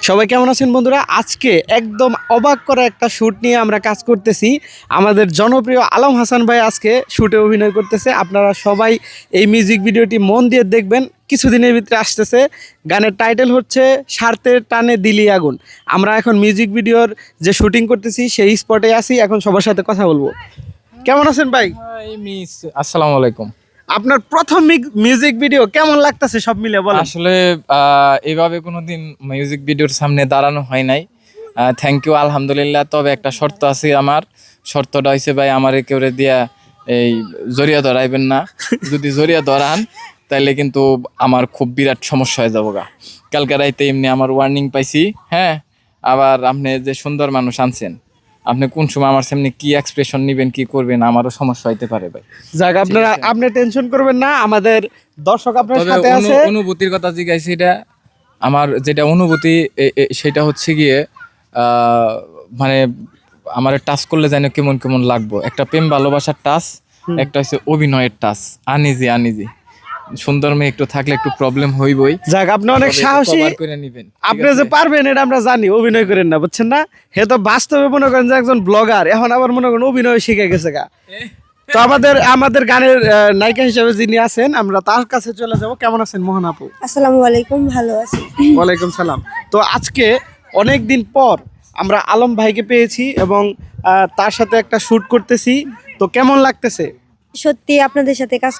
সবাই কেমন আছেন বন্ধুরা? আজকে একদম অবাক করা একটা শ্যুট নিয়ে আমরা কাজ করতেছি। আমাদের জনপ্রিয় আলম হাসান ভাই আজকে শ্যুটে অভিনয় করতেছে। আপনারা সবাই এই মিউজিক ভিডিওটি মন দিয়ে দেখবেন, কিছুদিনের ভিতরে আসতেছে। গানের টাইটেল হচ্ছে স্বার্থের টানে দিলি আগুন। আমরা এখন মিউজিক ভিডিওর যে শুটিং করতেছি সেই স্পটে আছি, এখন সবার সাথে কথা বলবো। কেমন আছেন ভাই? আসসালামু আলাইকুম। আপনার প্রথম মিউজিক ভিডিও কেমন লাগতেছে সব মিলে বলেন? আসলে এইভাবে কোনোদিন মিউজিক ভিডিওর সামনে দাঁড়ানো হয় নাই। থ্যাংক ইউ, আলহামদুলিল্লাহ। তবে একটা শর্ত আছে আমার, শর্তটা হয়েছে ভাই আমারে কেউ দিয়া এই জড়িয়া ধরাইবেন না। যদি জড়িয়া ধরান তাহলে কিন্তু আমার খুব বিরাট সমস্যা হয়ে যাবো গা। কালকে রাইতে এমনি আমার ওয়ার্নিং পাইছি। হ্যাঁ, আবার আপনি যে সুন্দর মানুষ আনছেন, আপনি কোন সময় আমার সামনে কি এক্সপ্রেশন নিবেন, কি করবেন, আমারও সমস্যা হইতে পারে ভাই। যাক, আপনি টেনশন করবেন না, আমাদের দর্শক আপনার সাথে আছে। অনুভূতির কথা জিজ্ঞাসা, এটা আমার যেটা অনুভূতি সেটা হচ্ছে গিয়ে মানে আমার টাচ করলে জানি কেমন কেমন লাগবো। একটা প্রেম ভালোবাসার টাচ, একটা হচ্ছে অভিনয়ের টাচ। আনিজি সুন্দর মেয়ে একটু থাকলে একটু প্রবলেম হইবই। যাক, আপনি অনেক সাহসী, আপনি যে পারবেন এটা আমরা জানি। অভিনয় করেন না, বুঝছেন না? হে তো বাস্তবে মনে করেন যে একজন ব্লগার, এখন আবার মনে করেন অভিনয় শিখে গেছে গা। তো আমাদের গানের নায়িকা হিসেবে যিনি আছেন, আমরা তার কাছে চলে যাব। কেমন আছেন মোহন আপু? আসসালামু আলাইকুম, ভালো আছি। ওয়ালাইকুম সালাম। তো আজকে অনেক দিন পর আমরা আলম ভাইকে পেয়েছি এবং তার সাথে একটা শুট করতেছি। তো কেমন লাগতেছে? সত্যি আপনাদের সাথে কাজ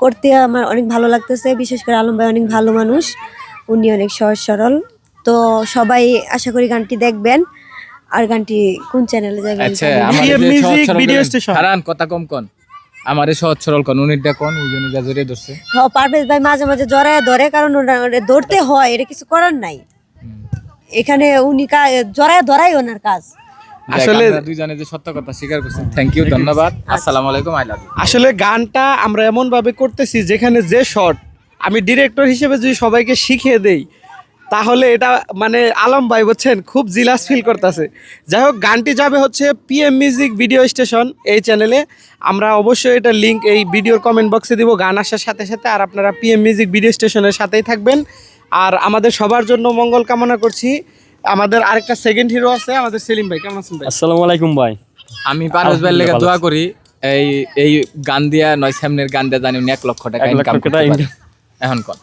করতে আমার অনেক ভালো লাগতেছে। বিশেষ করে আলম ভাই অনেক ভালো মানুষ, উনি অনেক সহজ সরল। তো সবাই আশা করি গানটি দেখবেন। আর গানটি কোন চ্যানেলে যাবে? আচ্ছা, মিউজিক ভিডিও স্টেশন। হারান কথা কম কোন, আমারে সহজ সরল কোন, উনিটা কোন, ওইজনই যা জড়িয়ে ধরছে। হ্যাঁ, পারভেজ ভাই মাঝে মাঝে জড়ায় ধরে, কারণ ওরা ধরতে হয়, এটা কিছু করার নাই। এখানে উনি জড়ায় ধরাই ওনার কাজ। আসলে দুইজনে যে সত্য কথা স্বীকার করছেন, থ্যাংক ইউ, ধন্যবাদ। আসসালামু আলাইকুম, আই লাভ ইউ। আসলে গানটা আমরা এমন ভাবে করতেছি যেখানে যে শর্ট আমি ডিরেক্টর হিসেবে যদি সবাইকে শিখিয়ে দেই, তাহলে এটা মানে আলম ভাই বলছেন খুব জিলাস ফিল করতেছে। যাই হোক, গানটি যাবে হচ্ছে পিএম মিউজিক ভিডিও স্টেশন এই চ্যানেলে। আমরা অবশ্যই এটা লিঙ্ক এই ভিডিওর কমেন্ট বক্সে দিব গান আসার সাথে সাথে। আর আপনারা পিএম মিউজিক ভিডিও স্টেশনের সাথেই থাকবেন। আর আমাদের সবার জন্য মঙ্গল কামনা করছি। আমাদের আরেকটা সেকেন্ড হিরো আছে, আমাদের সেলিম ভাই। কেমন আছেন ভাই? আসসালামু আলাইকুম ভাই। আমি পারভেজ ভাইয়ের লেগে দোয়া করি, এই গান দিয়া নয় সামনের গান দিয়া জানি 1 লক্ষ টাকা ইনকাম করতে পারি। এখন কোন?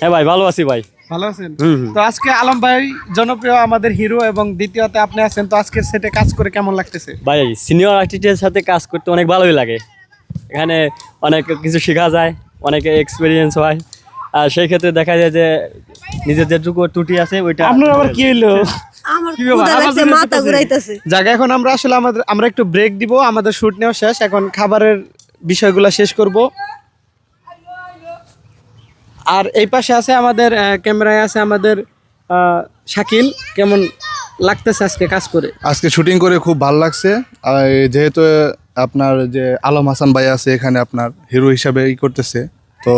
হ্যাঁ ভাই, ভালো আছি ভাই। ভালো আছেন? তো আজকে আলম ভাই জনপ্রিয় আমাদের হিরো, এবং দ্বিতীয়তে আপনি আছেন। তো আজকের সেটে কাজ করে কেমন লাগতেছে? ভাই, সিনিয়র আর্টিস্টের সাথে কাজ করতে অনেক ভালোই লাগে। এখানে অনেক কিছু শেখা যায়, অনেক এক্সপিরিয়েন্স হয়। আর সেই ক্ষেত্রে দেখা যায় যে নিজের যে ত্রুটি আছে ওইটা। আপনার আবার কি হইলো? আমার ক্ষুধা লাগছে, মাথা ঘুরাইতেছে। জায়গা এখন আমরা একটু ব্রেক দিব। আমাদের শুট নেওয়া শেষ, এখন খাবারের বিষয়গুলো শেষ করব। আর এই পাশে আছে আমাদের ক্যামেরায় আছে আমাদের শাকিল। কেমন লাগতেছে আজকে কাজ করে? আজকে শুটিং করে খুব ভালো লাগছে। আর যেহেতু আপনার যে আলম হাসান ভাই আছে এখানে আপনার হিরো হিসাবে করতেছে, তো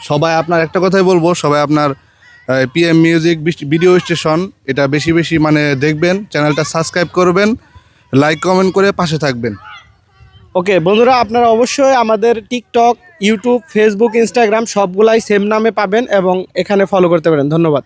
সবাই আপনার একটা কথাই বলবো, সবাই আপনার পিএম মিউজিক ভিডিও স্টেশন এটা বেশি বেশি মানে দেখবেন, চ্যানেলটা সাবস্ক্রাইব করবেন, লাইক কমেন্ট করে পাশে থাকবেন। ওকে বন্ধুরা, আপনারা অবশ্যই আমাদের টিকটক, ইউটিউব, ফেসবুক, ইনস্টাগ্রাম সবগুলাই সেম নামে পাবেন এবং এখানে ফলো করতে পারেন। ধন্যবাদ।